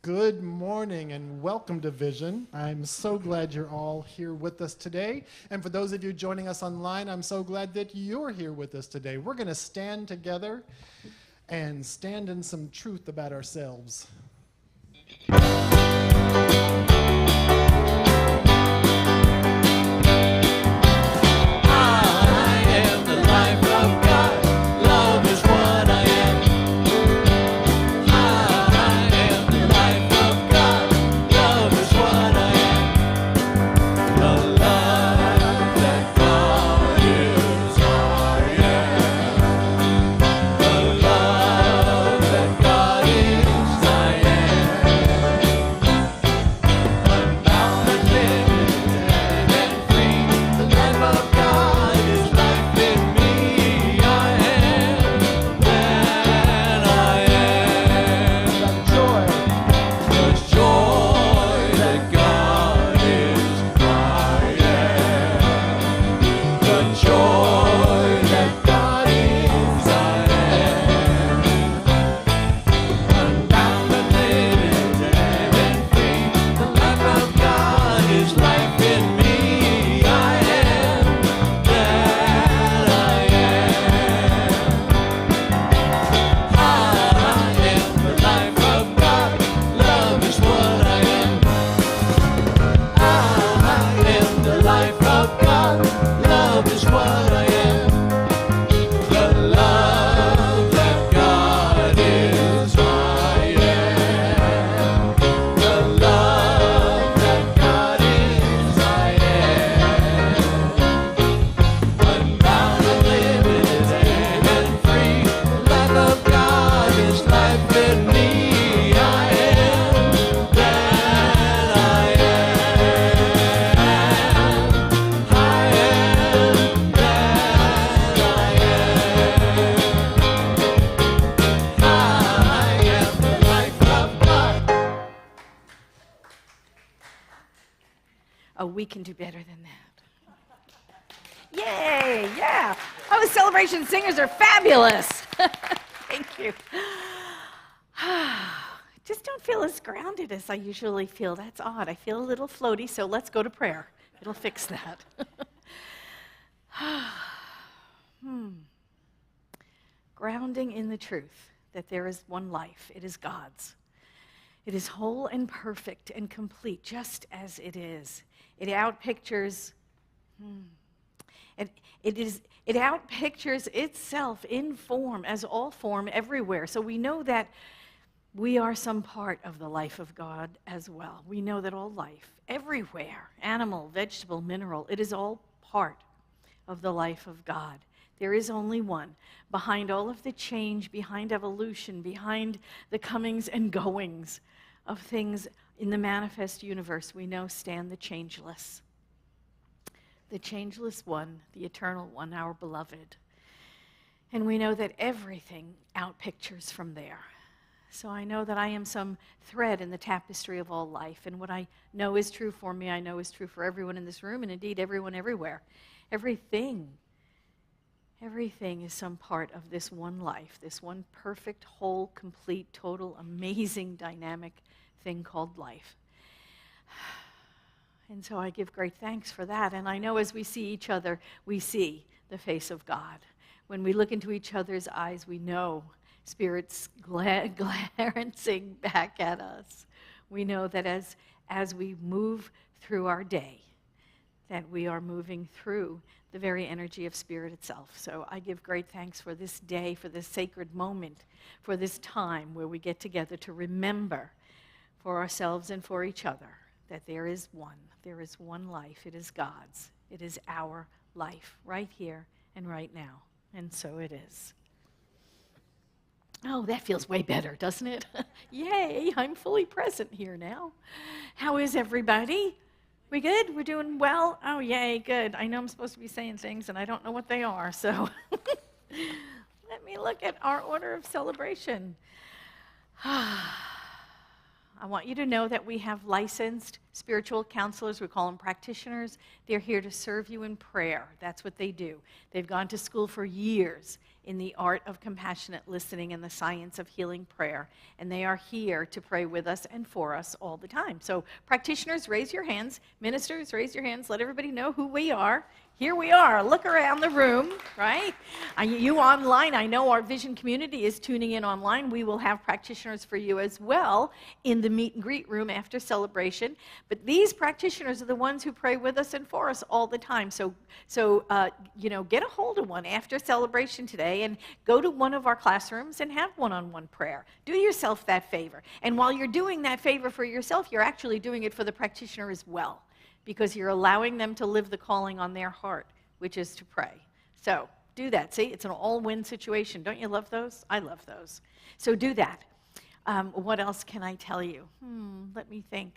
Good morning and welcome to Vision. I'm so glad you're all here with us today. And for those of you joining us online, I'm so glad that you're here with us today. We're going to stand together and stand in some truth about ourselves. We can do better than that. Yay, yeah. Oh, celebration singers are fabulous. Thank you. Just don't feel as grounded as I usually feel. That's odd. I feel a little floaty, so let's go to prayer. It'll fix that. Grounding in the truth that there is one life. It is God's. It is whole and perfect and complete, just as it is. It outpictures, it outpictures itself in form, as all form everywhere. So we know that we are some part of the life of God as well. We know that all life, everywhere, animal, vegetable, mineral, it is all part of the life of God. There is only one. Behind all of the change, behind evolution, behind the comings and goings of things in the manifest universe, we know stand the changeless one, the eternal one, our beloved. And we know that everything outpictures from there. So I know that I am some thread in the tapestry of all life, and what I know is true for me, I know is true for everyone in this room, and indeed everyone everywhere. Everything is some part of this one life, this one perfect, whole, complete, total, amazing, dynamic thing called life. And so I give great thanks for that. And I know as we see each other, we see the face of God. When we look into each other's eyes, we know Spirit's glancing back at us. We know that as we move through our day, that we are moving through the very energy of Spirit itself. So I give great thanks for this day, for this sacred moment, for this time where we get together to remember for ourselves and for each other that there is one life. It is God's. It is our life right here and right now. And so it is. Oh, that feels way better, doesn't it? Yay, I'm fully present here now. How is everybody? We good? We're doing well? Oh, yay, good. I know I'm supposed to be saying things, and I don't know what they are, so let me look at our order of celebration. I want you to know that we have licensed spiritual counselors. We call them practitioners. They're here to serve you in prayer. That's what they do. They've gone to school for years in the art of compassionate listening and the science of healing prayer. And they are here to pray with us and for us all the time. So practitioners, raise your hands. Ministers, raise your hands. Let everybody know who we are. Here we are. Look around the room, right? You online, I know our Vision community is tuning in online. We will have practitioners for you as well in the meet and greet room after celebration. But these practitioners are the ones who pray with us and for us all the time. So get a hold of one after celebration today and go to one of our classrooms and have one-on-one prayer. Do yourself that favor. And while you're doing that favor for yourself, you're actually doing it for the practitioner as well, because you're allowing them to live the calling on their heart, which is to pray. So do that. See, it's an all-win situation. Don't you love those? I love those. So do that. What else can I tell you? Let me think.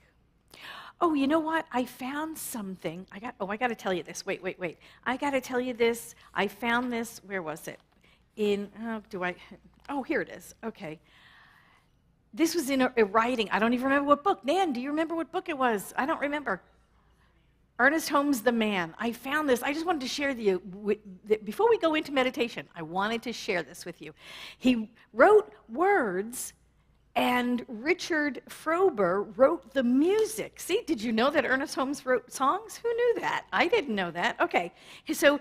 Oh, you know what? I found something. I got to tell you this. Wait. I got to tell you this. I found this. Where was it? Here it is. Okay. This was in a writing. I don't even remember what book. Nan, do you remember what book it was? I don't remember. Ernest Holmes' The Man. I found this. I just wanted to share before we go into meditation, I wanted to share this with you. He wrote words, and Richard Frober wrote the music. See, did you know that Ernest Holmes wrote songs? Who knew that? I didn't know that. Okay. So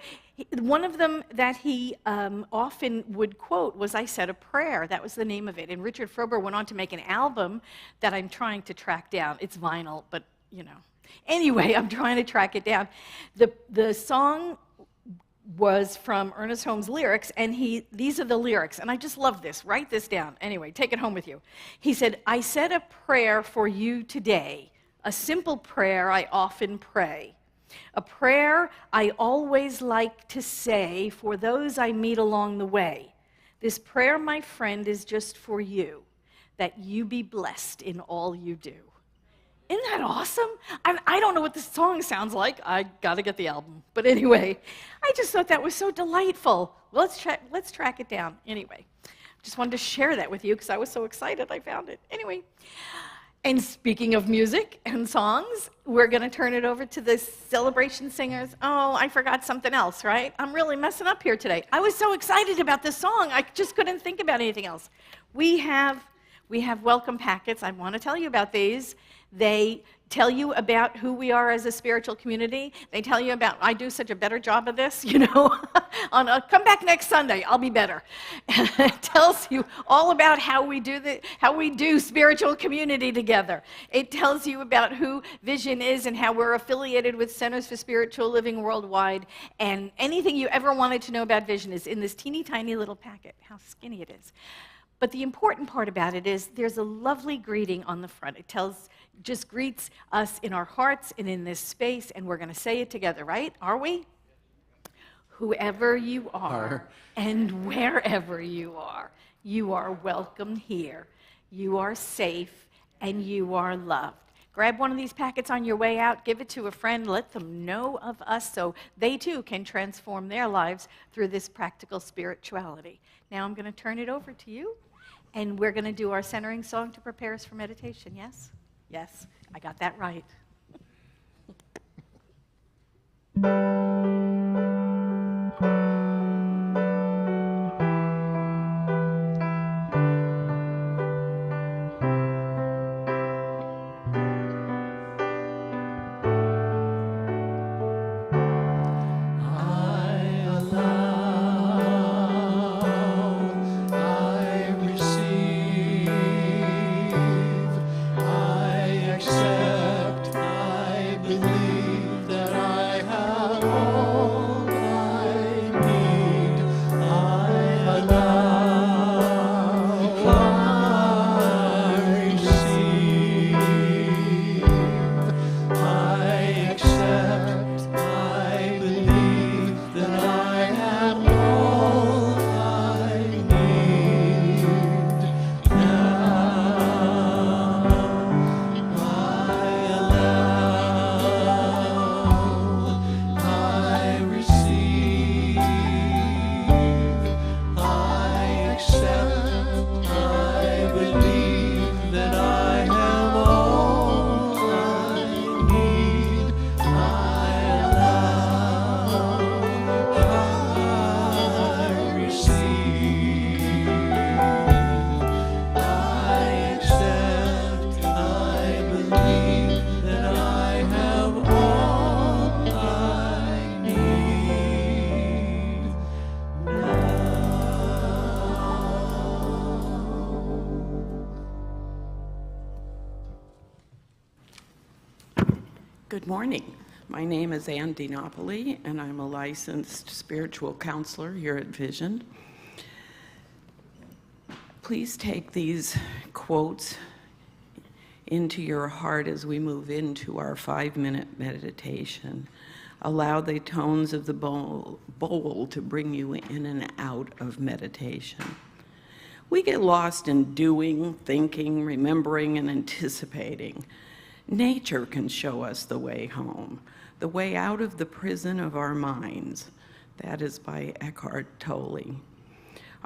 one of them that he often would quote was I Said a Prayer. That was the name of it. And Richard Frober went on to make an album that I'm trying to track down. It's vinyl, but Anyway, I'm trying to track it down. The song was from Ernest Holmes' lyrics, and these are the lyrics, and I just love this. Write this down. Anyway, take it home with you. He said, I said a prayer for you today, a simple prayer I often pray, a prayer I always like to say for those I meet along the way. This prayer, my friend, is just for you, that you be blessed in all you do. Isn't that awesome? I don't know what this song sounds like. I got to get the album. But anyway, I just thought that was so delightful. Let's track it down. Anyway, just wanted to share that with you because I was so excited I found it. Anyway, and speaking of music and songs, we're going to turn it over to the celebration singers. Oh, I forgot something else, right? I'm really messing up here today. I was so excited about this song. I just couldn't think about anything else. We have welcome packets. I want to tell you about these. They tell you about who we are as a spiritual community. They tell you about, I do such a better job of this, come back next Sunday, I'll be better. It tells you all about how we do spiritual community together. It tells you about who Vision is and how we're affiliated with Centers for Spiritual Living worldwide. And anything you ever wanted to know about Vision is in this teeny tiny little packet. How skinny it is. But the important part about it is there's a lovely greeting on the front. It just greets us in our hearts and in this space, and we're going to say it together, right? Are we? Whoever you are and wherever you are welcome here. You are safe and you are loved. Grab one of these packets on your way out, give it to a friend, let them know of us so they too can transform their lives through this practical spirituality. Now I'm going to turn it over to you, and we're going to do our centering song to prepare us for meditation, yes? Yes, I got that right. Believe that I have all I need. Good morning. My name is Ann DiNapoli, and I'm a licensed spiritual counselor here at Vision. Please take these quotes into your heart as we move into our 5-minute meditation. Allow the tones of the bowl to bring you in and out of meditation. We get lost in doing, thinking, remembering, and anticipating. Nature can show us the way home, the way out of the prison of our minds. That is by Eckhart Tolle.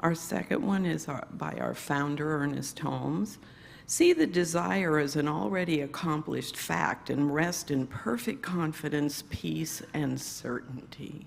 Our second one is by our founder, Ernest Holmes. See the desire as an already accomplished fact and rest in perfect confidence, peace, and certainty.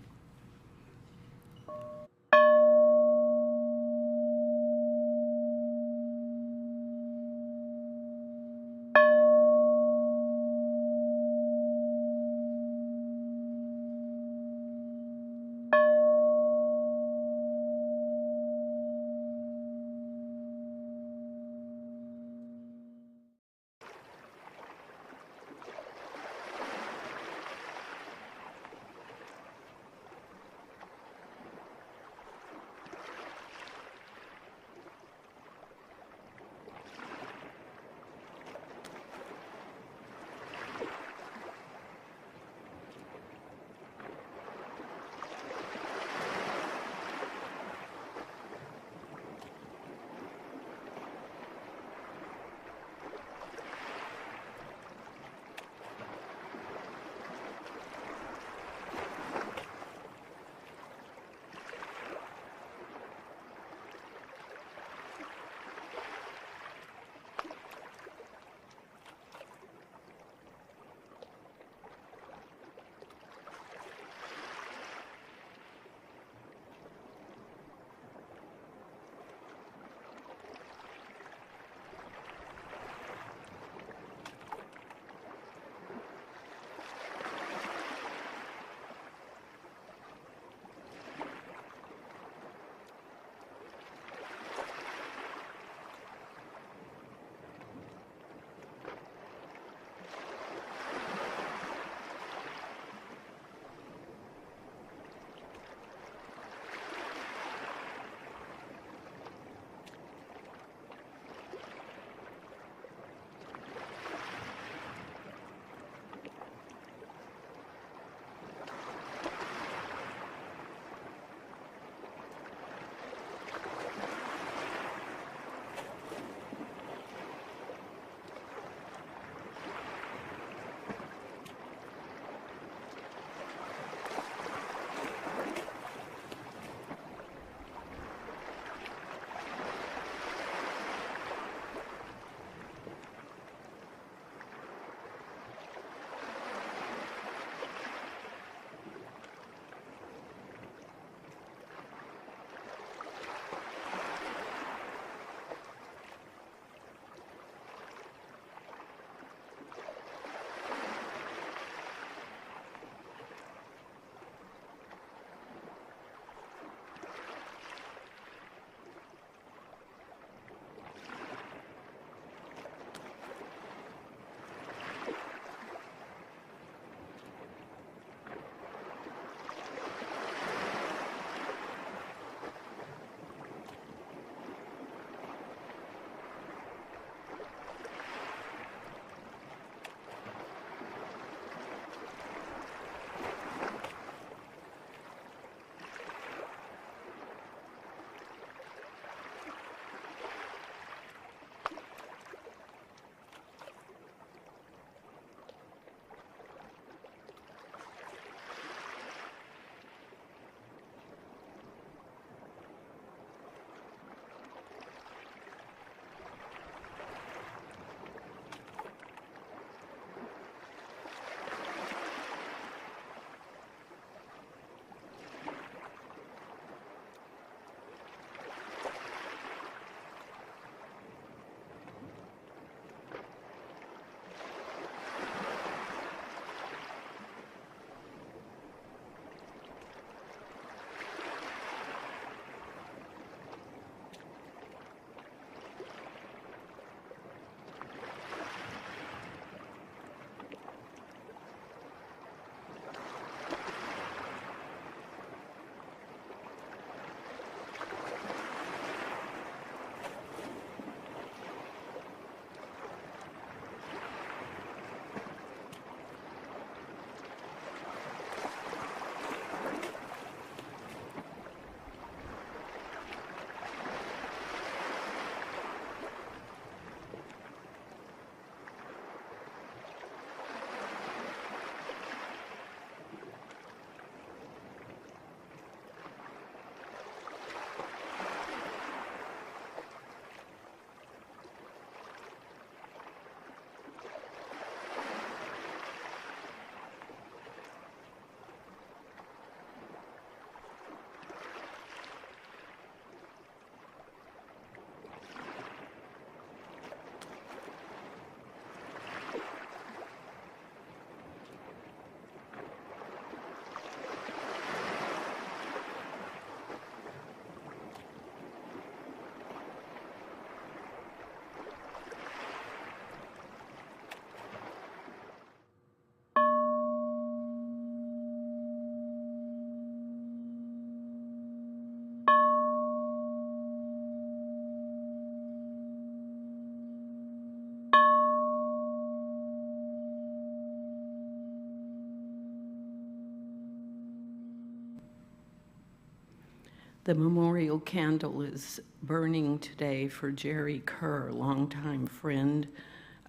The memorial candle is burning today for Jerry Kerr, longtime friend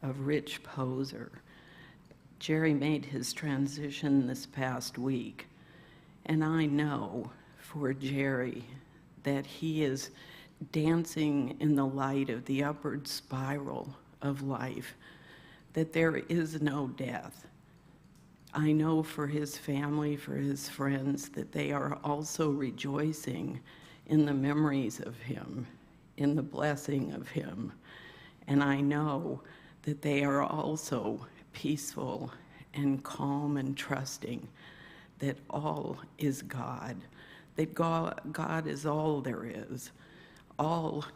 of Rich Poser. Jerry made his transition this past week, and I know for Jerry that he is dancing in the light of the upward spiral of life, that there is no death. I know for his family, for his friends, that they are also rejoicing in the memories of him, in the blessing of him. And I know that they are also peaceful and calm and trusting that all is God, that God is all there is. All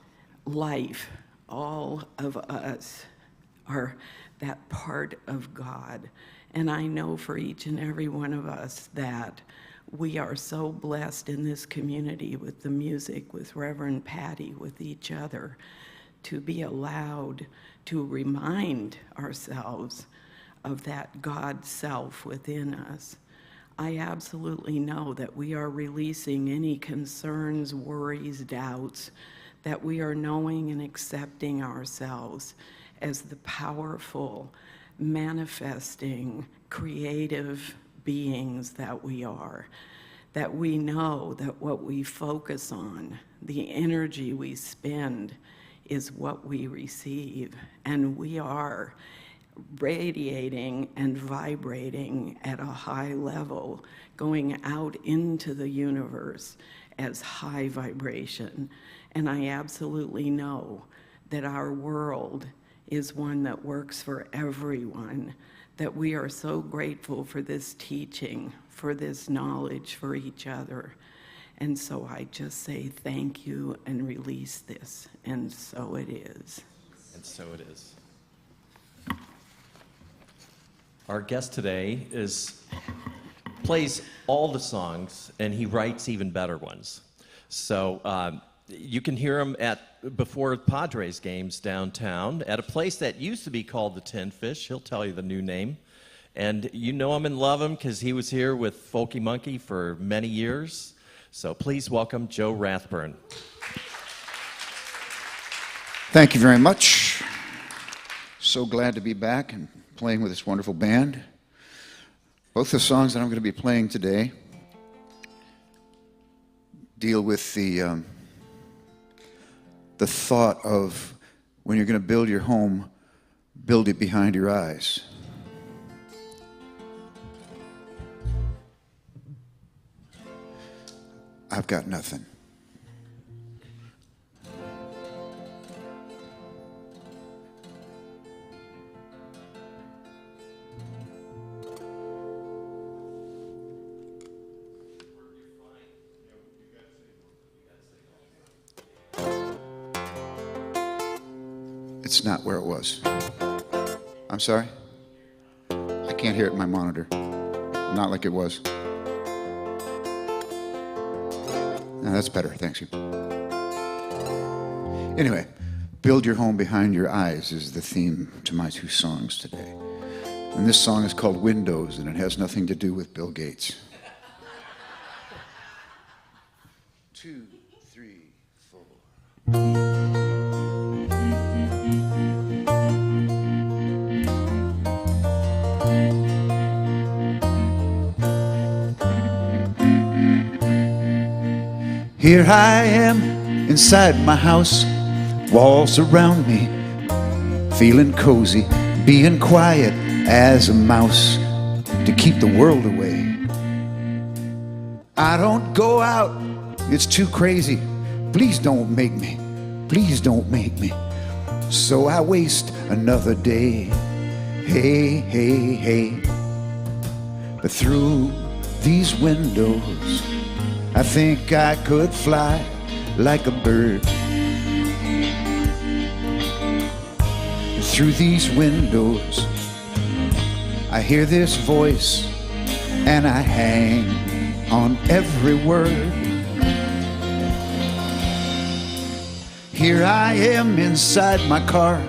life, all of us are that part of God. And I know for each and every one of us that we are so blessed in this community with the music, with Reverend Patti, with each other, to be allowed to remind ourselves of that God self within us. I absolutely know that we are releasing any concerns, worries, doubts, that we are knowing and accepting ourselves as the powerful, manifesting, creative beings that we are, that we know that what we focus on, the energy we spend, is what we receive, and we are radiating and vibrating at a high level, going out into the universe as high vibration. And I absolutely know that our world is one that works for everyone, that we are so grateful for this teaching, for this knowledge for each other. And so I just say thank you and release this, and so it is. And so it is. Our guest today plays all the songs, and he writes even better ones. So you can hear him before Padres games downtown at a place that used to be called the Tin Fish. He'll tell you the new name. And you know him and love him because he was here with Folky Monkey for many years. So please welcome Joe Rathburn. Thank you very much. So glad to be back and playing with this wonderful band. Both the songs that I'm going to be playing today deal with the thought of when you're going to build your home, build it behind your eyes. I've got nothing. It's not where it was. I'm sorry? I can't hear it in my monitor. Not like it was. No, that's better, thanks you. Anyway, build your home behind your eyes is the theme to my two songs today. And this song is called Windows, and it has nothing to do with Bill Gates. 2, 3, 4. Here I am inside my house, walls around me, feeling cozy, being quiet as a mouse to keep the world away. I don't go out, it's too crazy. Please don't make me, please don't make me. So I waste another day. Hey, hey, hey. But through these windows, I think I could fly like a bird. Through these windows, I hear this voice and I hang on every word. Here I am inside my car,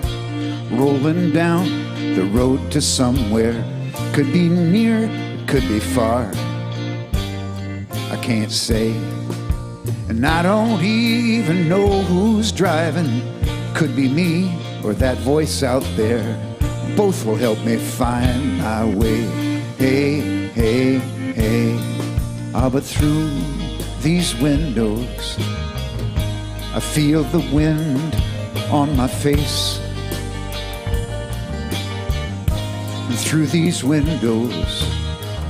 rolling down the road to somewhere. Could be near, could be far. I can't say, And I don't even know who's driving. Could be me or that voice out there. Both will help me find my way. Hey, hey, hey. Ah, but through these windows, I feel the wind on my face. And through these windows,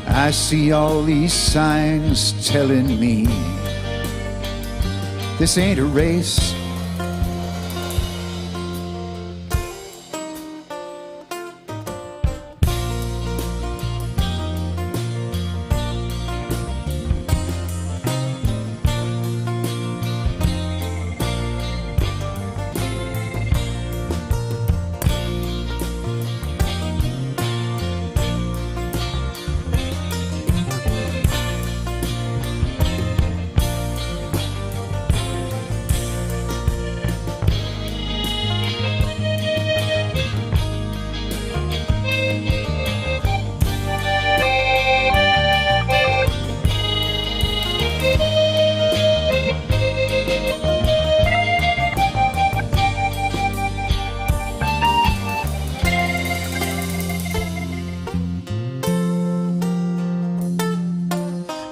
I see all these signs telling me this ain't a race.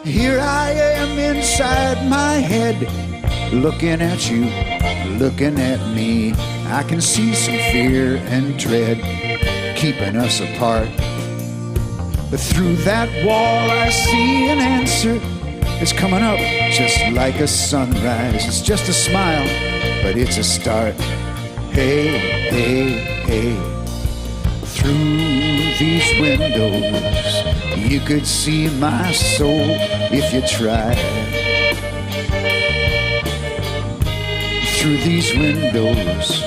Here I am inside my head, looking at you, looking at me. I can see some fear and dread keeping us apart. But through that wall I see an answer. It's coming up just like a sunrise. It's just a smile, but it's a start. Hey, hey, hey. Through these windows, you could see my soul if you tried. Through these windows,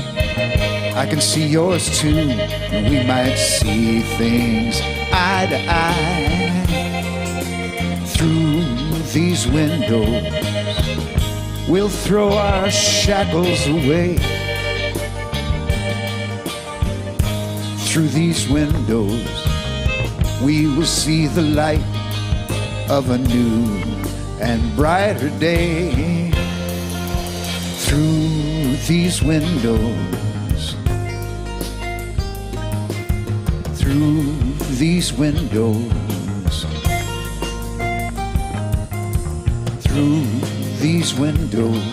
I can see yours too, and we might see things eye to eye. Through these windows, we'll throw our shackles away. Through these windows, we will see the light of a new and brighter day. Through these windows, through these windows, through these windows.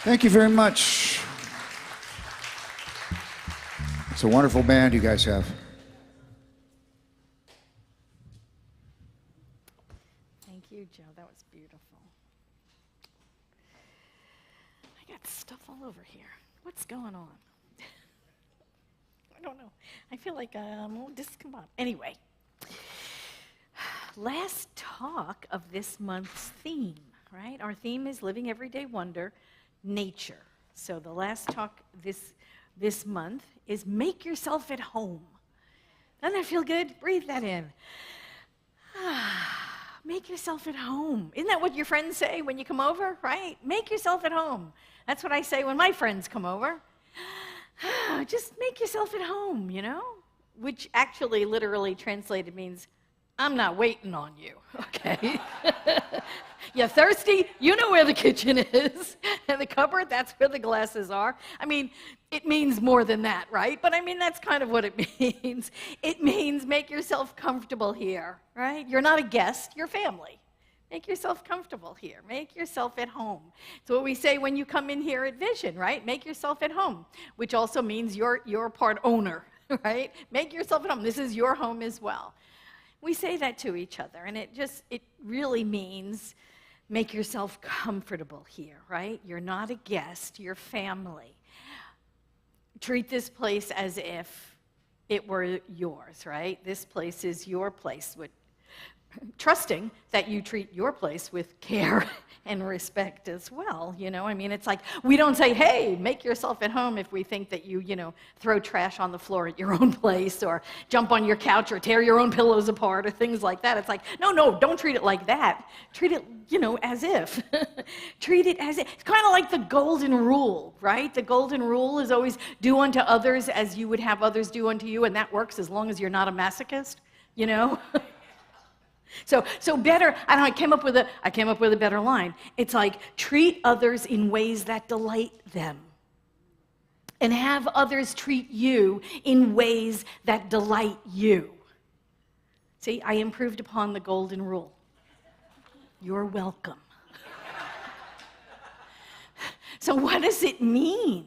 Thank you very much. It's a wonderful band you guys have. Thank you, Joe. That was beautiful. I got stuff all over here. What's going on? I don't know. I feel like I'm all discombobulated. Anyway, last talk of this month's theme, right? Our theme is Living Everyday Wonder, Nature. So the last talk this month is make yourself at home. Doesn't that feel good? Breathe that in. Make yourself at home. Isn't that what your friends say when you come over, right? Make yourself at home. That's what I say when my friends come over. Just make yourself at home, you know? Which actually literally translated means, I'm not waiting on you, okay? You're thirsty? You know where the kitchen is. And the cupboard, that's where the glasses are. I mean, it means more than that, right? But I mean, that's kind of what it means. It means make yourself comfortable here, right? You're not a guest, you're family. Make yourself comfortable here. Make yourself at home. It's what we say when you come in here at Vision, right? Make yourself at home, which also means you're part owner, right? Make yourself at home. This is your home as well. We say that to each other, and it really means make yourself comfortable here, right? You're not a guest, you're family. Treat this place as if it were yours, right? This place is your place. trusting that you treat your place with care and respect as well. I mean, it's like we don't say, hey, make yourself at home if we think that you throw trash on the floor at your own place or jump on your couch or tear your own pillows apart or things like that. It's like, no, don't treat it like that. Treat it, as if. Treat it as if. It's kind of like the golden rule, right? The golden rule is always do unto others as you would have others do unto you, and that works as long as you're not a masochist, So better, I came up with a better line. It's like, treat others in ways that delight them. And have others treat you in ways that delight you. See, I improved upon the golden rule. You're welcome. So what does it mean?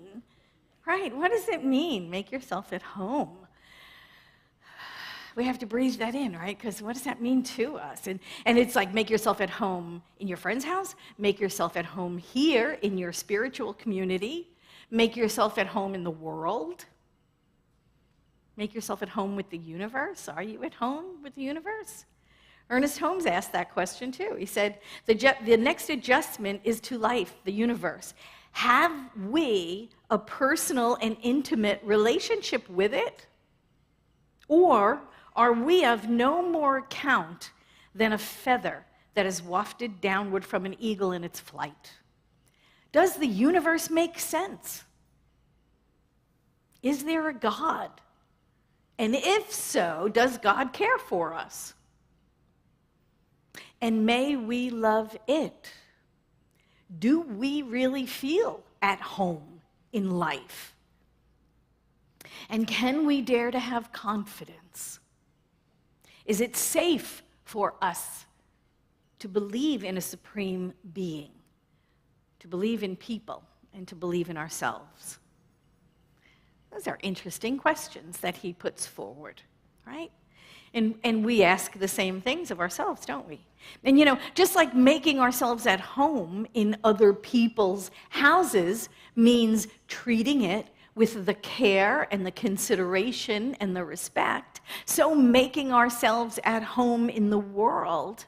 Right, what does it mean? Make yourself at home. We have to breathe that in, right? Because what does that mean to us? And it's like, make yourself at home in your friend's house, make yourself at home here in your spiritual community, make yourself at home in the world, make yourself at home with the universe. Are you at home with the universe? Ernest Holmes asked that question too. He said, the next adjustment is to life, the universe. Have we a personal and intimate relationship with it? Or are we of no more account than a feather that is wafted downward from an eagle in its flight? Does the universe make sense? Is there a God? And if so, does God care for us? And may we love it. Do we really feel at home in life? And can we dare to have confidence? Is it safe for us to believe in a supreme being, to believe in people, and to believe in ourselves? Those are interesting questions that he puts forward, right? And we ask the same things of ourselves, don't we? And just like making ourselves at home in other people's houses means treating it with the care and the consideration and the respect, so making ourselves at home in the world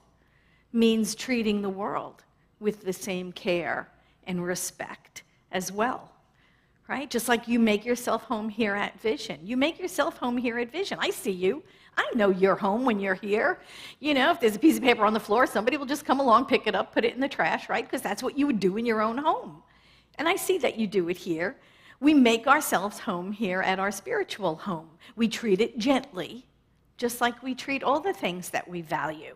means treating the world with the same care and respect as well, right? Just like you make yourself home here at Vision. You make yourself home here at Vision. I see you. I know you're home when you're here. If there's a piece of paper on the floor, somebody will just come along, pick it up, put it in the trash, right? Because that's what you would do in your own home. And I see that you do it here. We make ourselves home here at our spiritual home. We treat it gently, just like we treat all the things that we value.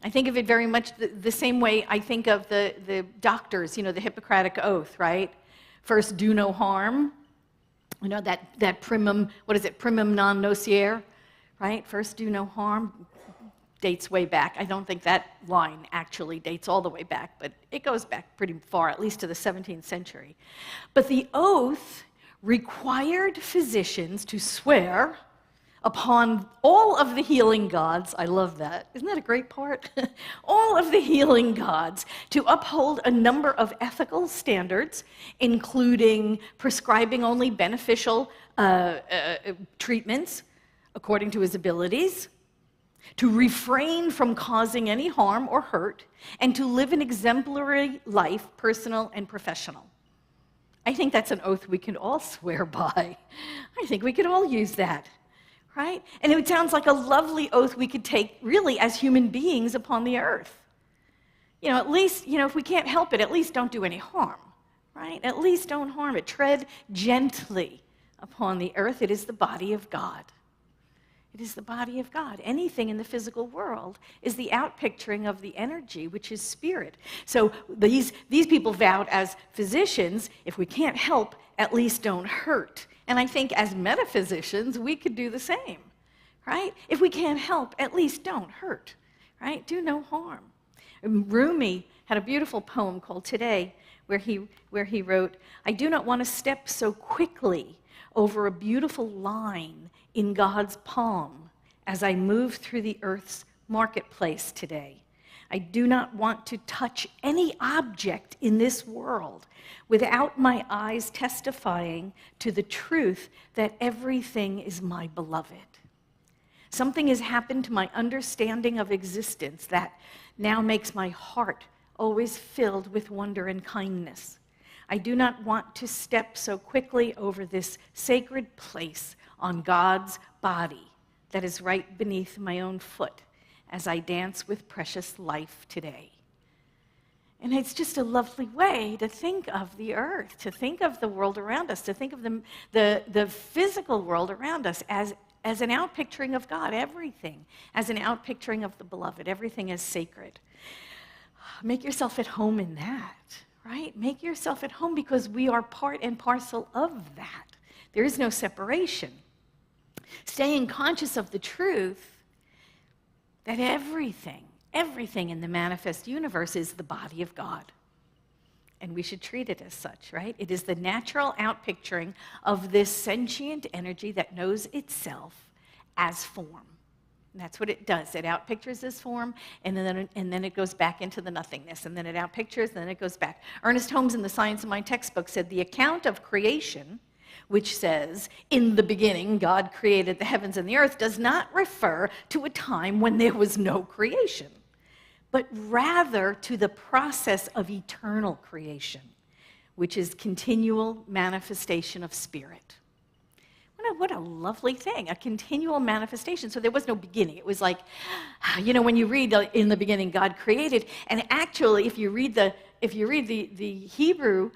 I think of it very much the same way I think of the doctors, the Hippocratic Oath, right? First, do no harm. That primum, primum non nocere, right? First, do no harm. Dates way back. I don't think that line actually dates all the way back, but it goes back pretty far, at least to the 17th century. But the oath required physicians to swear upon all of the healing gods. I love that. Isn't that a great part? All of the healing gods to uphold a number of ethical standards, including prescribing only beneficial treatments according to his abilities, to refrain from causing any harm or hurt, and to live an exemplary life, personal and professional. I think that's an oath we can all swear by. I think we could all use that, right? And it sounds like a lovely oath we could take, really, as human beings upon the earth. At least, if we can't help it, at least don't do any harm, right? At least don't harm it. Tread gently upon the earth. It is the body of God. It is the body of God. Anything in the physical world is the outpicturing of the energy, which is spirit. So these people vowed as physicians, if we can't help, at least don't hurt. And I think as metaphysicians, we could do the same, right? If we can't help, at least don't hurt, right? Do no harm. Rumi had a beautiful poem called Today, where he wrote, I do not want to step so quickly over a beautiful line in God's palm as I move through the earth's marketplace today. I do not want to touch any object in this world without my eyes testifying to the truth that everything is my beloved. Something has happened to my understanding of existence that now makes my heart always filled with wonder and kindness. I do not want to step so quickly over this sacred place on God's body that is right beneath my own foot as I dance with precious life today. And it's just a lovely way to think of the earth, to think of the world around us, to think of the physical world around us as an outpicturing of God, everything, as an outpicturing of the beloved, everything is sacred. Make yourself at home in that, right? Make yourself at home because we are part and parcel of that. There is no separation. Staying conscious of the truth that everything in the manifest universe is the body of God. And we should treat it as such, right? It is the natural outpicturing of this sentient energy that knows itself as form. And that's what it does. It outpictures this form, and then it goes back into the nothingness. And then it outpictures, and then it goes back. Ernest Holmes in The Science of Mind textbook said, the account of creation, which says, in the beginning, God created the heavens and the earth, does not refer to a time when there was no creation, but rather to the process of eternal creation, which is continual manifestation of spirit. What a lovely thing, a continual manifestation. So there was no beginning. It was like, when you read in the beginning God created, and actually if you read the Hebrew,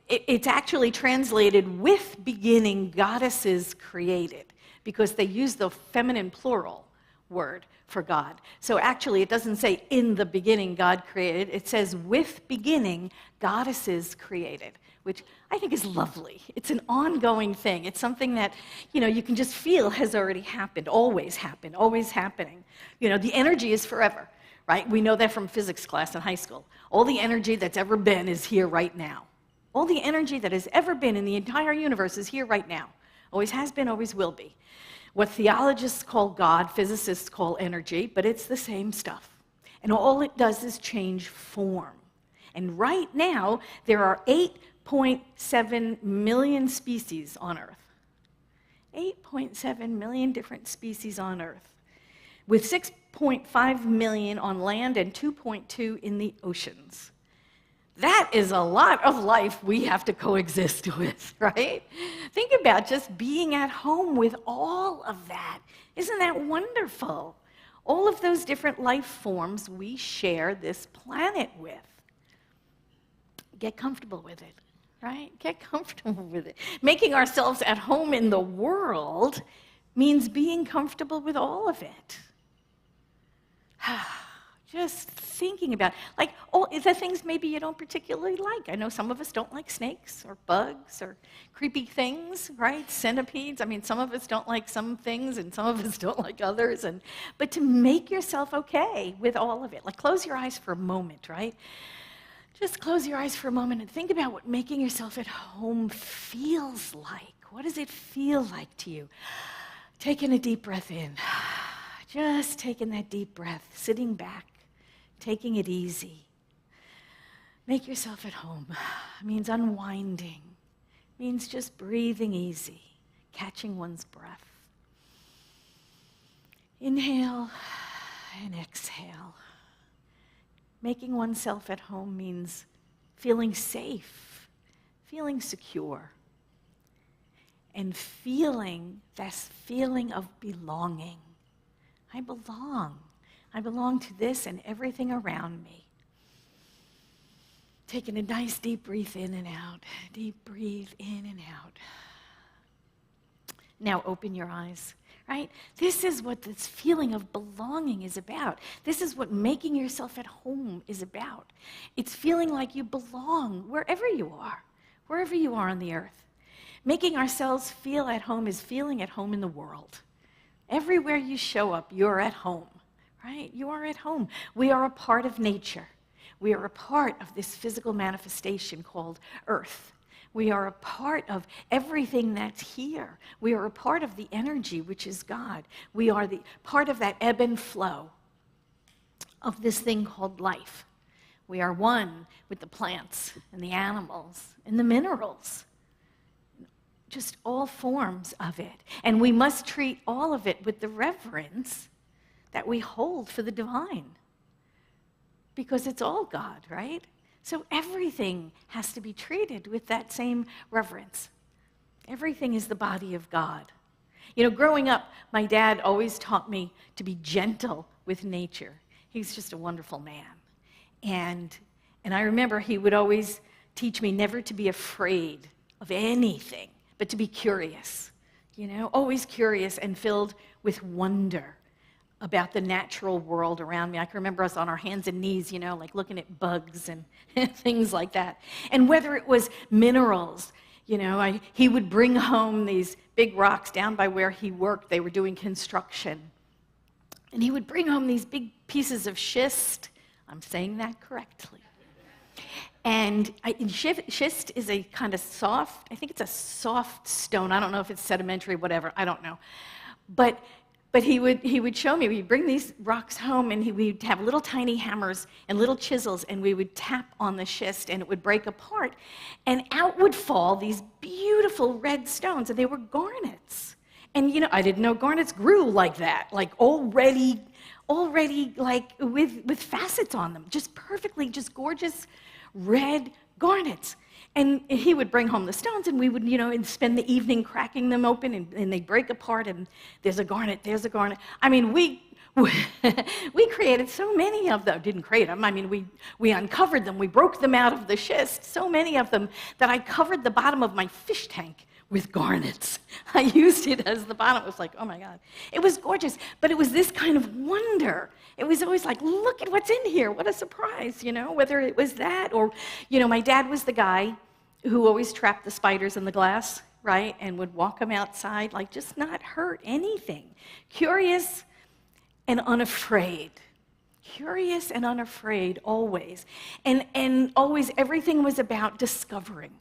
it's actually translated with beginning goddesses created, because they use the feminine plural word for God. So actually it doesn't say in the beginning God created, it says with beginning goddesses created, which I think is lovely. It's an ongoing thing. It's something that, you can just feel has already happened, always happening. The energy is forever, right? We know that from physics class in high school. All the energy that's ever been is here right now. All the energy that has ever been in the entire universe is here right now. Always has been, always will be. What theologists call God, physicists call energy, but it's the same stuff. And all it does is change form. And right now, there are 8.7 million species on Earth. 8.7 million different species on Earth, with 6.5 million on land and 2.2 in the oceans. That is a lot of life we have to coexist with, right? Think about just being at home with all of that. Isn't that wonderful? All of those different life forms we share this planet with. Get comfortable with it, right? Get comfortable with it. Making ourselves at home in the world means being comfortable with all of it. Just thinking about, all the things maybe you don't particularly like. I know some of us don't like snakes or bugs or creepy things, right? Centipedes. I mean, some of us don't like some things and some of us don't like others. But to make yourself okay with all of it. Close your eyes for a moment, right? Just close your eyes for a moment and think about what making yourself at home feels like. What does it feel like to you? Taking a deep breath in. Just taking that deep breath, sitting back, taking it easy. Make yourself at home. It means unwinding. It means just breathing easy, catching one's breath. Inhale and exhale. Making oneself at home means feeling safe, feeling secure, and feeling this feeling of belonging. I belong. I belong to this and everything around me. Taking a nice deep breath in and out. Deep breathe in and out. Now open your eyes, right? This is what this feeling of belonging is about. This is what making yourself at home is about. It's feeling like you belong wherever you are on the earth. Making ourselves feel at home is feeling at home in the world. Everywhere you show up, you're at home, right? You are at home. We are a part of nature. We are a part of this physical manifestation called Earth. We are a part of everything that's here. We are a part of the energy, which is God. We are the part of that ebb and flow of this thing called life. We are one with the plants and the animals and the minerals. just all forms of it. And we must treat all of it with the reverence that we hold for the divine, because it's all God, right? So everything has to be treated with that same reverence. Everything is the body of God. You know, growing up, my dad always taught me to be gentle with nature. He's just a wonderful man. And I remember he would always teach me never to be afraid of anything, but to be curious, you know, always curious and filled with wonder about the natural world around me. I can remember us on our hands and knees, you know, like looking at bugs and things like that. And whether it was minerals, you know, he would bring home these big rocks down by where he worked. They were doing construction. And he would bring home these big pieces of schist. I'm saying that correctly. And schist is a kind of soft, I think it's a soft stone. I don't know if it's sedimentary, whatever, I don't know. But he would show me, we'd bring these rocks home, and we'd have little tiny hammers and little chisels, and we would tap on the schist, and it would break apart. And out would fall these beautiful red stones, and they were garnets. And, you know, I didn't know garnets grew like that, like already like with facets on them, just perfectly, just gorgeous red garnets. And he would bring home the stones, and we would, you know, and spend the evening cracking them open, and they'd break apart, and there's a garnet, there's a garnet. I mean, we created so many of them. Didn't create them. I mean, we uncovered them. We broke them out of the schist, so many of them that I covered the bottom of my fish tank with garnets. I used it as the bottom. It was like, oh my God. It was gorgeous, but it was this kind of wonder. It was always like, look at what's in here. What a surprise, you know, whether it was that or, you know, my dad was the guy who always trapped the spiders in the glass, right, and would walk them outside, like just not hurt anything. Curious and unafraid. Curious and unafraid always. And always everything was about discovering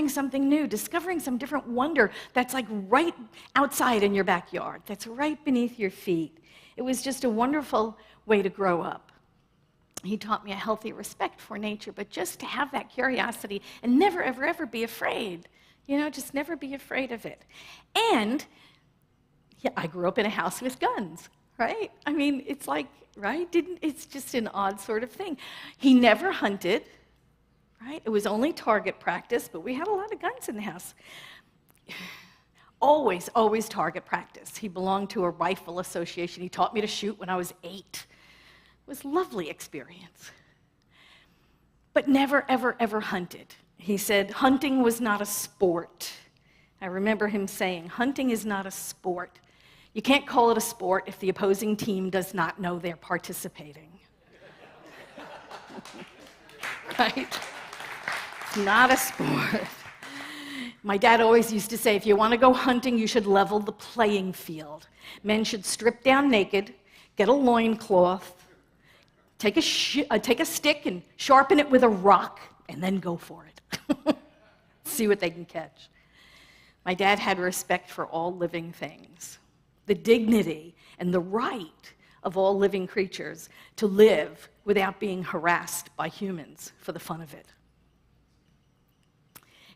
something new, discovering some different wonder that's like right outside in your backyard, that's right beneath your feet. It was just a wonderful way to grow up. He taught me a healthy respect for nature, but just to have that curiosity and never, ever, ever be afraid. You know, just never be afraid of it. And yeah, I grew up in a house with guns, right? I mean, it's like, right? It's just an odd sort of thing. He never hunted. Right? It was only target practice, but we had a lot of guns in the house. Always, always target practice. He belonged to a rifle association. He taught me to shoot when I was 8. It was a lovely experience. But never, ever, ever hunted. He said hunting was not a sport. I remember him saying, hunting is not a sport. You can't call it a sport if the opposing team does not know they're participating. Right? Not a sport. My dad always used to say, if you want to go hunting, you should level the playing field. Men should strip down naked, get a loincloth, take a stick and sharpen it with a rock, and then go for it. See what they can catch. My dad had respect for all living things, the dignity and the right of all living creatures to live without being harassed by humans for the fun of it.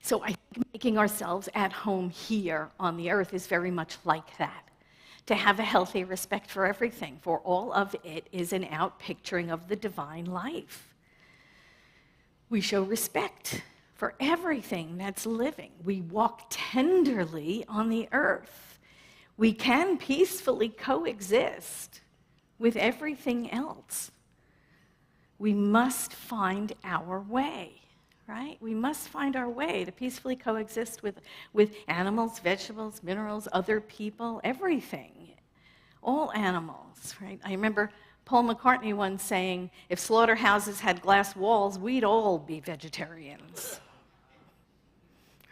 So I think making ourselves at home here on the earth is very much like that. To have a healthy respect for everything, for all of it is an outpicturing of the divine life. We show respect for everything that's living. We walk tenderly on the earth. We can peacefully coexist with everything else. We must find our way. Right? We must find our way to peacefully coexist with animals, vegetables, minerals, other people, everything. All animals, right? I remember Paul McCartney once saying, if slaughterhouses had glass walls, we'd all be vegetarians.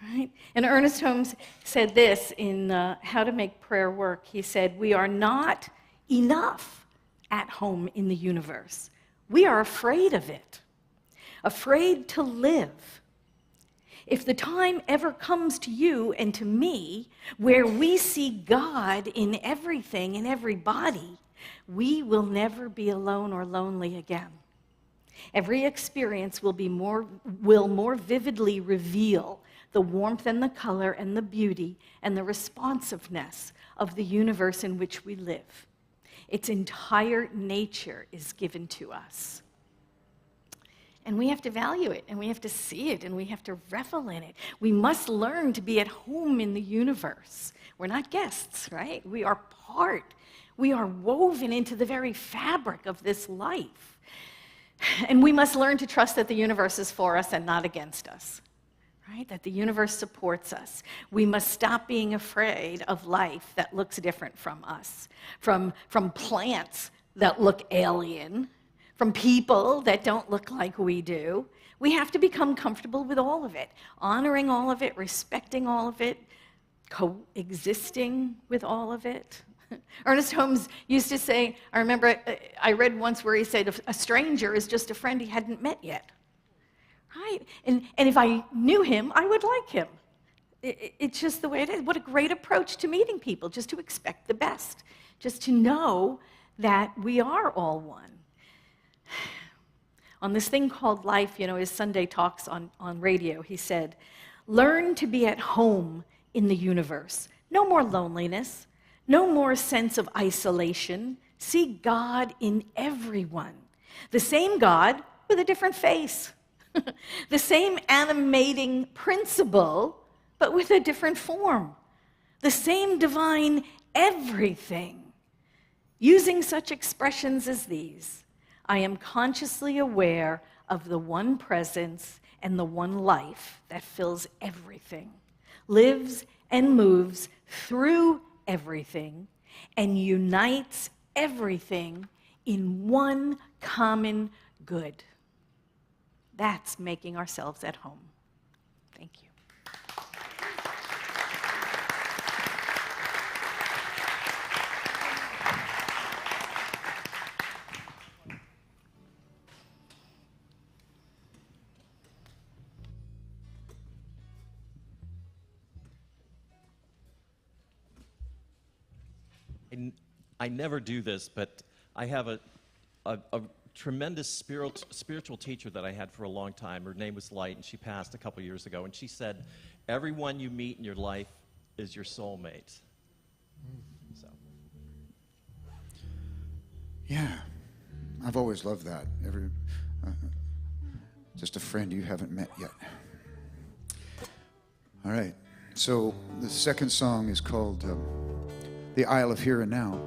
Right? And Ernest Holmes said this in How to Make Prayer Work. He said, we are not enough at home in the universe. We are afraid of it. Afraid to live. If the time ever comes to you and to me where we see God in everything, in everybody, we will never be alone or lonely again. Every experience will more vividly reveal the warmth and the color and the beauty and the responsiveness of the universe in which we live. Its entire nature is given to us. And we have to value it, and we have to see it, and we have to revel in it. We must learn to be at home in the universe. We're not guests, right? We are part. We are woven into the very fabric of this life. And we must learn to trust that the universe is for us and not against us, right? That the universe supports us. We must stop being afraid of life that looks different from us, from plants that look alien, from people that don't look like we do. We have to become comfortable with all of it, honoring all of it, respecting all of it, coexisting with all of it. Ernest Holmes used to say, I remember I read once where he said, a stranger is just a friend he hadn't met yet. Right? And if I knew him, I would like him. It's just the way it is. What a great approach to meeting people, just to expect the best, just to know that we are all one. On this thing called life, his Sunday talks on radio, he said, learn to be at home in the universe. No more loneliness, no more sense of isolation. See God in everyone. The same God with a different face. The same animating principle, but with a different form. The same divine everything. Using such expressions as these, I am consciously aware of the one presence and the one life that fills everything, lives and moves through everything, and unites everything in one common good. That's making ourselves at home. Thank you. I never do this, but I have a tremendous spiritual teacher that I had for a long time. Her name was Light, and she passed a couple years ago. And she said, everyone you meet in your life is your soulmate. So. Yeah, I've always loved that. Just a friend you haven't met yet. All right, so the second song is called The Isle of Here and Now.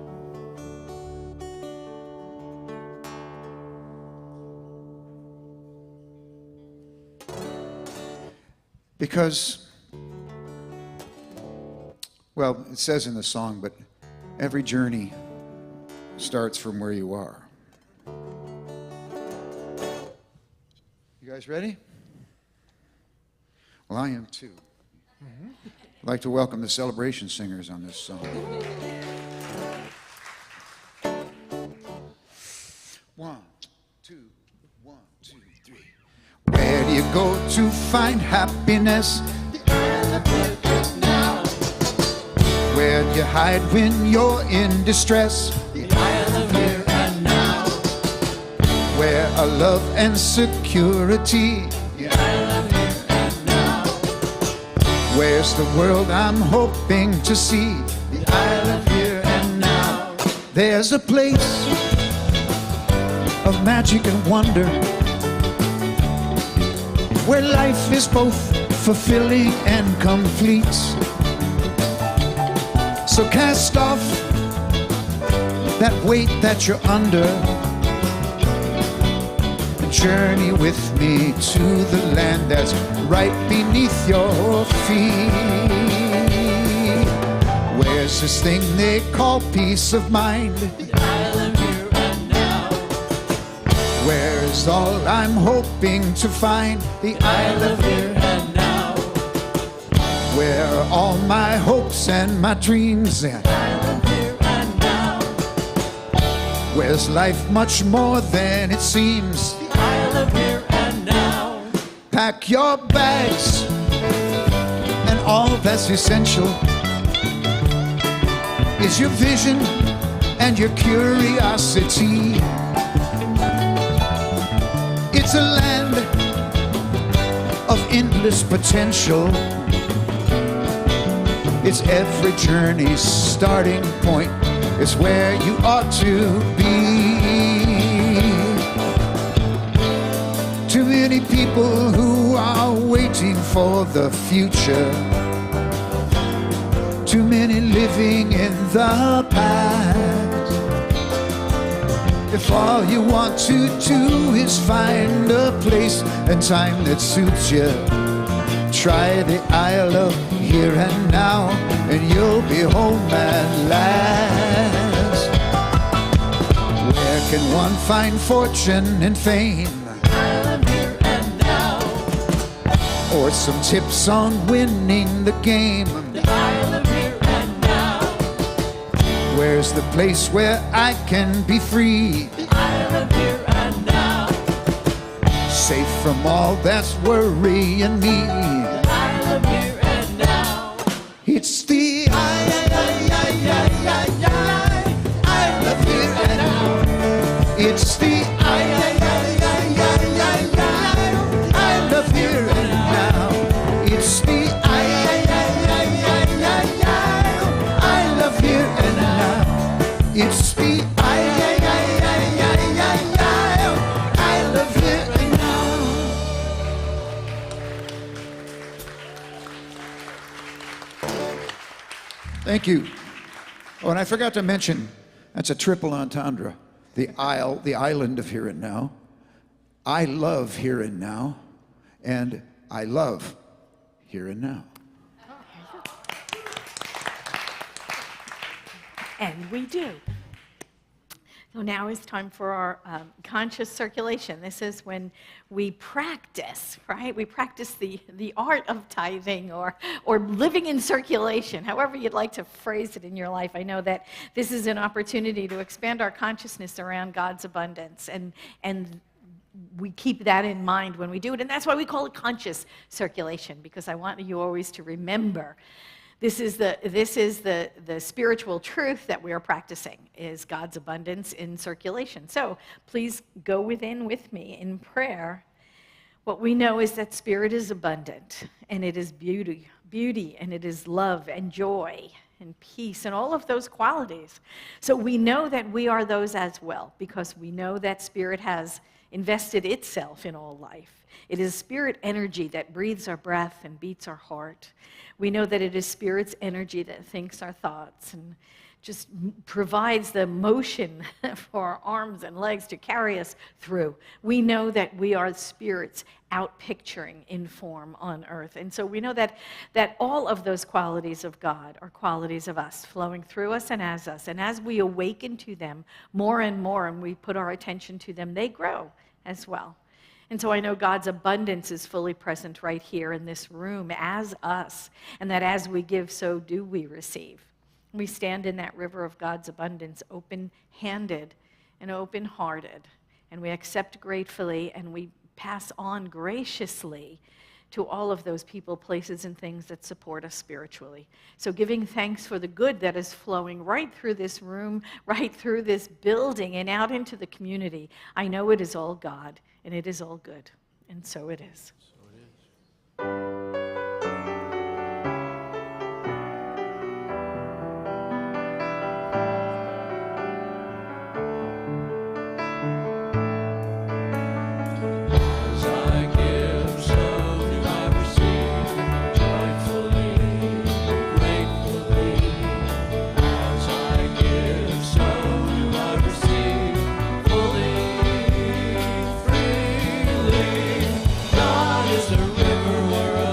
Because, well, it says in the song, but every journey starts from where you are. You guys ready? Well, I am too. I'd like to welcome the celebration singers on this song. 1, 2, 1, 2, 3. Where do you go to find happiness? The isle of here and now. Where do you hide when you're in distress? The isle of here and now. Where are love and security? The isle of here and now. Where's the world I'm hoping to see? The isle of here and now. There's a place of magic and wonder, where life is both fulfilling and complete. So cast off that weight that you're under and journey with me to the land that's right beneath your feet. Where's this thing they call peace of mind? The isle of here and now. Where's all I'm hoping to find? The isle of here and now. Where are all my hopes and my dreams at? The isle of here and now. Where's life much more than it seems? The isle of here and now. Pack your bags and all that's essential is your vision and your curiosity. It's a land of endless potential. It's every journey's starting point. It's where you ought to be. Too many people who are waiting for the future. Too many living in the past. If all you want to do is find a place and time that suits you, try the Isle of Here and Now, and you'll be home at last. Where can one find fortune and fame? Isle of Here and Now. Or some tips on winning the game? The Isle of Here and Now. Where's the place where I can be free? The Isle of Here and Now. Safe from all that's worrying me. The Isle of Here and Now. It's the Isle of Here and Now. It's the Isle of Here and Now. It's the Isle of Here and Now. It's the Isle of Here and Now. Thank you. Oh, and I forgot to mention, that's a triple entendre. The island of Here and Now. I love Here and Now, and I love Here and Now. And we do. So now is time for our conscious circulation. This is when we practice, right? We practice the art of tithing or living in circulation, however you'd like to phrase it in your life. I know that this is an opportunity to expand our consciousness around God's abundance, and we keep that in mind when we do it. And that's why we call it conscious circulation, because I want you always to remember this is the spiritual truth that we are practicing, is God's abundance in circulation. So please go within with me in prayer. What we know is that spirit is abundant, and it is beauty, and it is love and joy and peace and all of those qualities. So we know that we are those as well, because we know that spirit has invested itself in all life. It is spirit energy that breathes our breath and beats our heart. We know that it is spirit's energy that thinks our thoughts and just provides the motion for our arms and legs to carry us through. We know that we are spirits out picturing in form on earth. And so we know that all of those qualities of God are qualities of us, flowing through us and as us. And as we awaken to them more and more, and we put our attention to them, they grow as well. And so I know God's abundance is fully present right here in this room as us, and that as we give, so do we receive. We stand in that river of God's abundance, open-handed and open-hearted, and we accept gratefully, and we pass on graciously to all of those people, places, and things that support us spiritually. So giving thanks for the good that is flowing right through this room, right through this building, and out into the community. I know it is all God, and it is all good, and so it is. God is the river where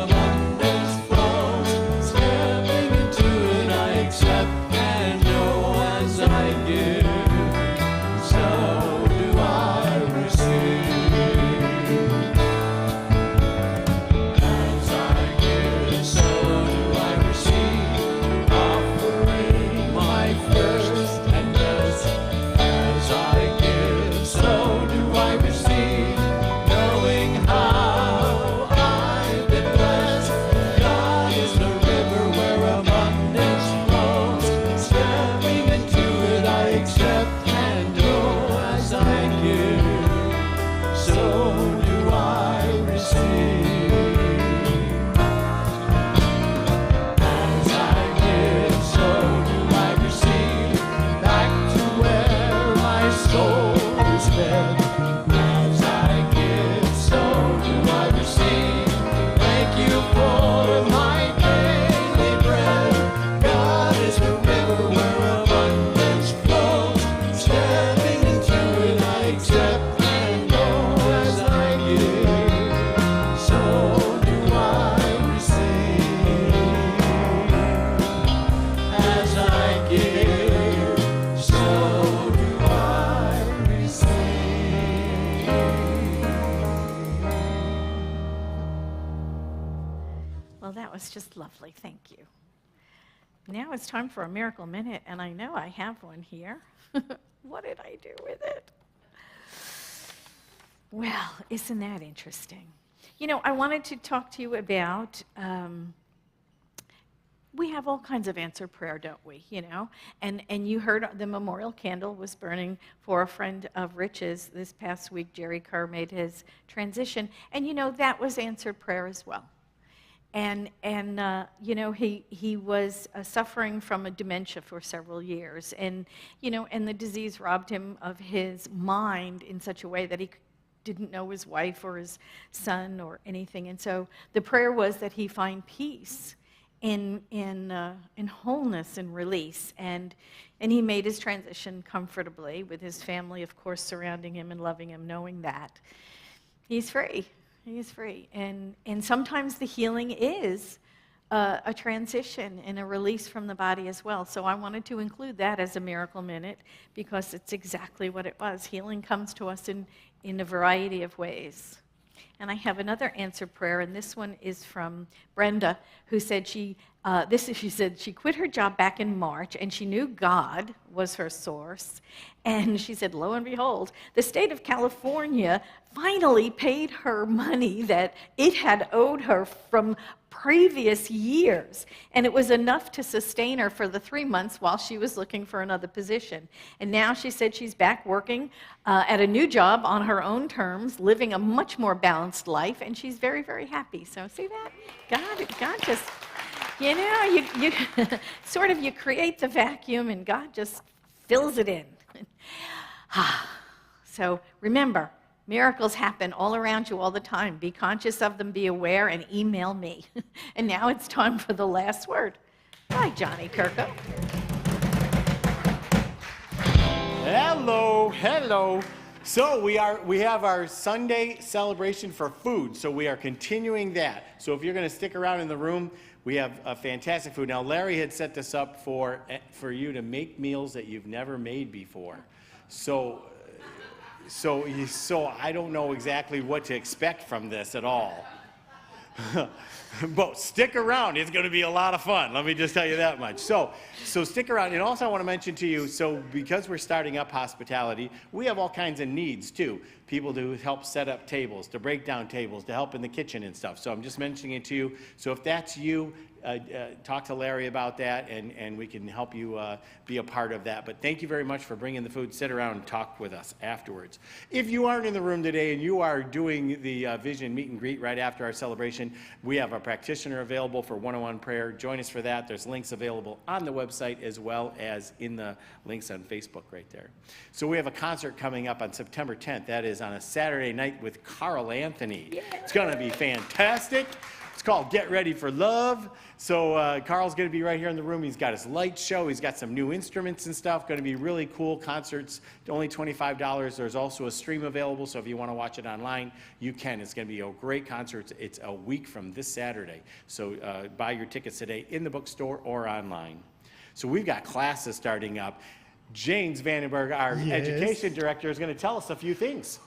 that was just lovely. Thank you. Now it's time for a Miracle Minute, and I know I have one here. What did I do with it? Well, isn't that interesting? You know, I wanted to talk to you about, we have all kinds of answered prayer, don't we, you know? And you heard the memorial candle was burning for a friend of Rich's. This past week, Jerry Kerr made his transition. And, you know, that was answered prayer as well. And you know, he was suffering from a dementia for several years. And, you know, and the disease robbed him of his mind in such a way that he didn't know his wife or his son or anything. And so the prayer was that he find peace in wholeness and release. And he made his transition comfortably with his family, of course, surrounding him and loving him, knowing that he's free. He's free. And sometimes the healing is a transition and a release from the body as well. So I wanted to include that as a Miracle Minute because it's exactly what it was. Healing comes to us in a variety of ways. And I have another answered prayer, and this one is from Brenda, who said she said she quit her job back in March, and she knew God was her source. And she said, lo and behold, the state of California finally paid her money that it had owed her from previous years. And it was enough to sustain her for the 3 months while she was looking for another position. And now she said she's back working at a new job on her own terms, living a much more balanced life, and she's very, very happy. So see that? God just, you know, you sort of, you create the vacuum and God just fills it in. So remember, miracles happen all around you all the time. Be conscious of them, be aware, and email me. And now it's time for the last word. Bye, Johnny Kirko. Hello. So we have our Sunday celebration for food. So we are continuing that. So if you're going to stick around in the room, we have fantastic food. Now Larry had set this up for you to make meals that you've never made before. So I don't know exactly what to expect from this at all. But stick around. It's going to be a lot of fun. Let me just tell you that much. So stick around. And also I want to mention to you, so because we're starting up hospitality, we have all kinds of needs too. People to help set up tables, to break down tables, to help in the kitchen and stuff. So I'm just mentioning it to you. So if that's you, talk to Larry about that, and we can help you be a part of that. But thank you very much for bringing the food. Sit around and talk with us afterwards. If you aren't in the room today and you are doing the Vision Meet and Greet right after our celebration, we have a practitioner available for one-on-one prayer. Join us for that. There's links available on the website as well as in the links on Facebook right there. So we have a concert coming up on September 10th. That is on a Saturday night with Carl Anthony. Yeah. It's going to be fantastic. It's called Get Ready for Love. So Carl's going to be right here in the room. He's got his light show. He's got some new instruments and stuff. Going to be really cool concerts. Only $25. There's also a stream available, so if you want to watch it online, you can. It's going to be a great concert. It's a week from this Saturday. So buy your tickets today in the bookstore or online. So we've got classes starting up. James Vandenberg, our education director, is going to tell us a few things.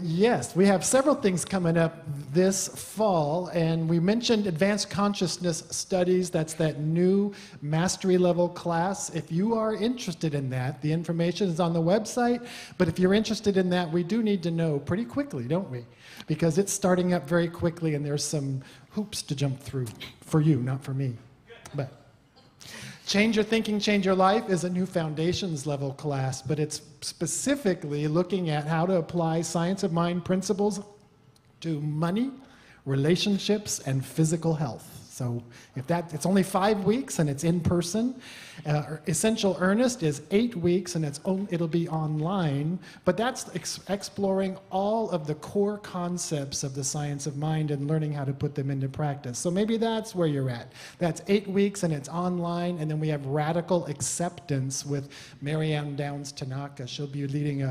Yes, we have several things coming up this fall, and we mentioned Advanced Consciousness Studies. That's that new mastery level class. If you are interested in that, the information is on the website, but if you're interested in that, we do need to know pretty quickly, don't we? Because it's starting up very quickly, and there's some hoops to jump through for you, not for me. But Change Your Thinking, Change Your Life is a new foundations level class, but it's specifically looking at how to apply science of mind principles to money, relationships, and physical health. So it's only 5 weeks and it's in person. Essential Earnest is 8 weeks and it'll be online, but that's exploring all of the core concepts of the science of mind and learning how to put them into practice. So maybe that's where you're at. That's 8 weeks and it's online, and then we have Radical Acceptance with Marianne Downs Tanaka. She'll be leading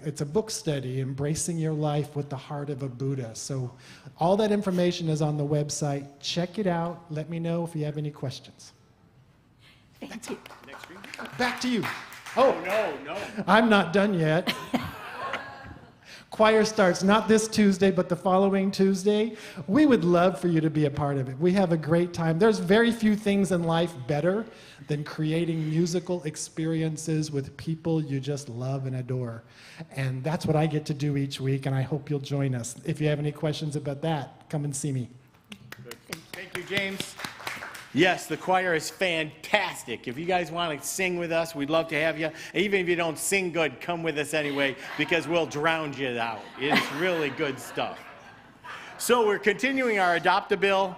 it's a book study, Embracing Your Life with the Heart of a Buddha. So all that information is on the website. Check it out. Let me know if you have any questions. Thank you. Next week. Back to you. Oh, no. I'm not done yet. Choir starts not this Tuesday, but the following Tuesday. We would love for you to be a part of it. We have a great time. There's very few things in life better than creating musical experiences with people you just love and adore. And that's what I get to do each week, and I hope you'll join us. If you have any questions about that, come and see me. Thank you, James. Yes, the choir is fantastic. If you guys want to sing with us, we'd love to have you. Even if you don't sing good, come with us anyway, because we'll drown you out. It's really good stuff. So we're continuing our Adopt Bill.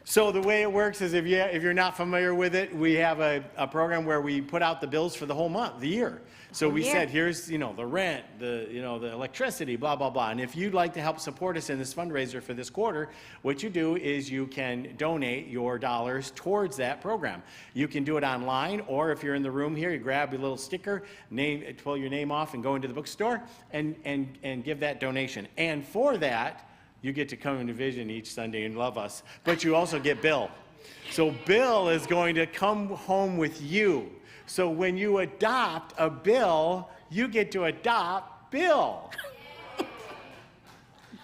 So the way it works is if you're not familiar with it, we have a program where we put out the bills for the whole month, the year. So we said, here's, the rent, the electricity, blah, blah, blah. And if you'd like to help support us in this fundraiser for this quarter, what you do is you can donate your dollars towards that program. You can do it online, or if you're in the room here, you grab your little sticker, pull your name off, and go into the bookstore and give that donation. And for that, you get to come into Vision each Sunday and love us. But you also get Bill. So Bill is going to come home with you. So when you adopt a Bill, you get to adopt Bill.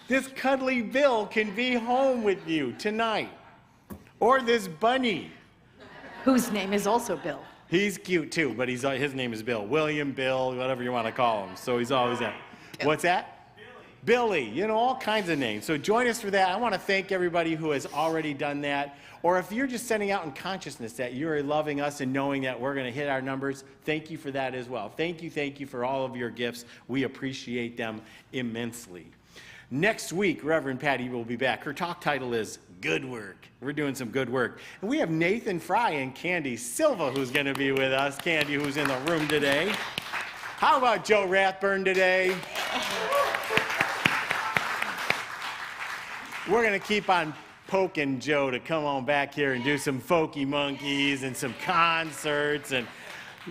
This cuddly Bill can be home with you tonight. Or this bunny. Whose name is also Bill. He's cute too, but his name is Bill. William, Bill, whatever you want to call him. So he's always there. What's that? Billy, all kinds of names. So join us for that. I want to thank everybody who has already done that. Or if you're just sending out in consciousness that you're loving us and knowing that we're going to hit our numbers, thank you for that as well. Thank you for all of your gifts. We appreciate them immensely. Next week, Reverend Patti will be back. Her talk title is Good Work. We're doing some good work. And we have Nathan Fry and Candy Silva who's going to be with us. Candy, who's in the room today. How about Joe Rathburn today? We're going to keep on poking Joe to come on back here and do some folky monkeys and some concerts. And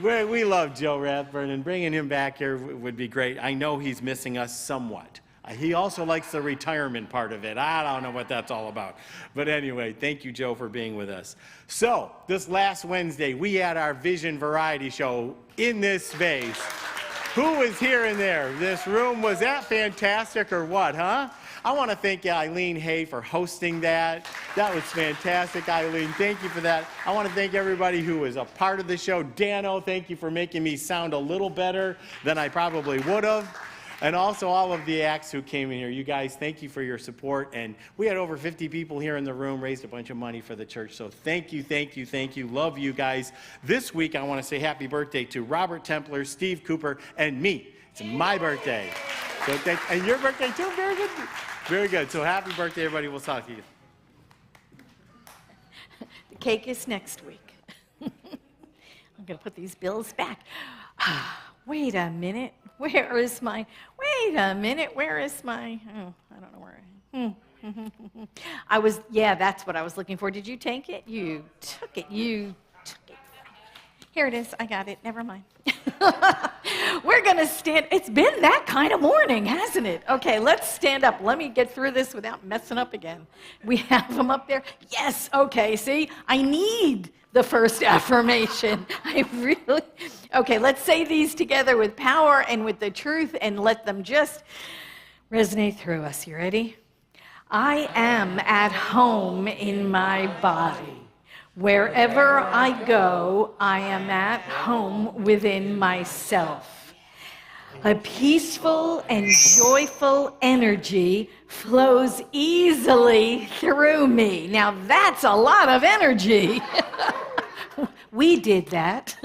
we love Joe Rathburn, and bringing him back here would be great. I know he's missing us somewhat. He also likes the retirement part of it. I don't know what that's all about. But anyway, thank you, Joe, for being with us. So this last Wednesday, we had our Vision Variety Show in this space. Who was here and there? This room, was that fantastic or what, huh? I want to thank Eileen Hay for hosting that. That was fantastic, Eileen. Thank you for that. I want to thank everybody who was a part of the show. Dano, thank you for making me sound a little better than I probably would have. And also all of the acts who came in here. You guys, thank you for your support. And we had over 50 people here in the room, raised a bunch of money for the church. So thank you. Love you guys. This week, I want to say happy birthday to Robert Templer, Steve Cooper, and me. It's my birthday. So and your birthday too? Very good. Very good. So happy birthday, everybody. We'll talk to you. The cake is next week. I'm going to put these bills back. Wait a minute. Where is my, oh, I don't know where. That's what I was looking for. Did you take it? You took it. Here it is. I got it. Never mind. We're going to stand. It's been that kind of morning, hasn't it? Okay, let's stand up. Let me get through this without messing up again. We have them up there. Yes. Okay, see? I need the first affirmation. Okay, let's say these together with power and with the truth and let them just resonate through us. You ready? I am at home in my body. Wherever I go, I am at home within myself. A peaceful and joyful energy flows easily through me. Now that's a lot of energy. We did that.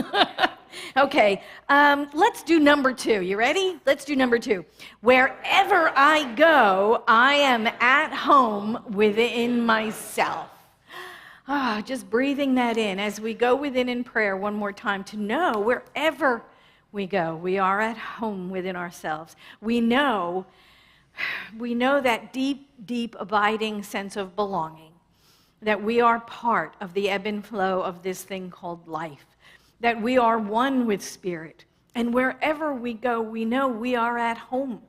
Okay, let's do number 2. You ready? Let's do number 2. Wherever I go, I am at home within myself. Just breathing that in as we go within in prayer one more time, to know wherever we go, we are at home within ourselves. We know that deep, deep, abiding sense of belonging, that we are part of the ebb and flow of this thing called life, that we are one with Spirit. And wherever we go, we know we are at home.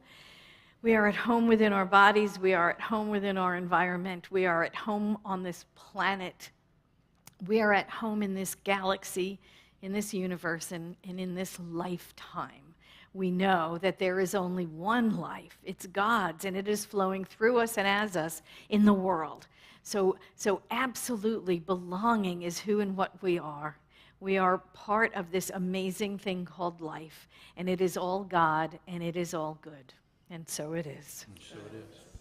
We are at home within our bodies. We are at home within our environment. We are at home on this planet. We are at home in this galaxy, in this universe, and in this lifetime. we know that there is only one life. It's God's, and it is flowing through us and as us in the world. So absolutely, belonging is who and what we are. We are part of this amazing thing called life, and it is all God, and it is all good. And so it is. So it is.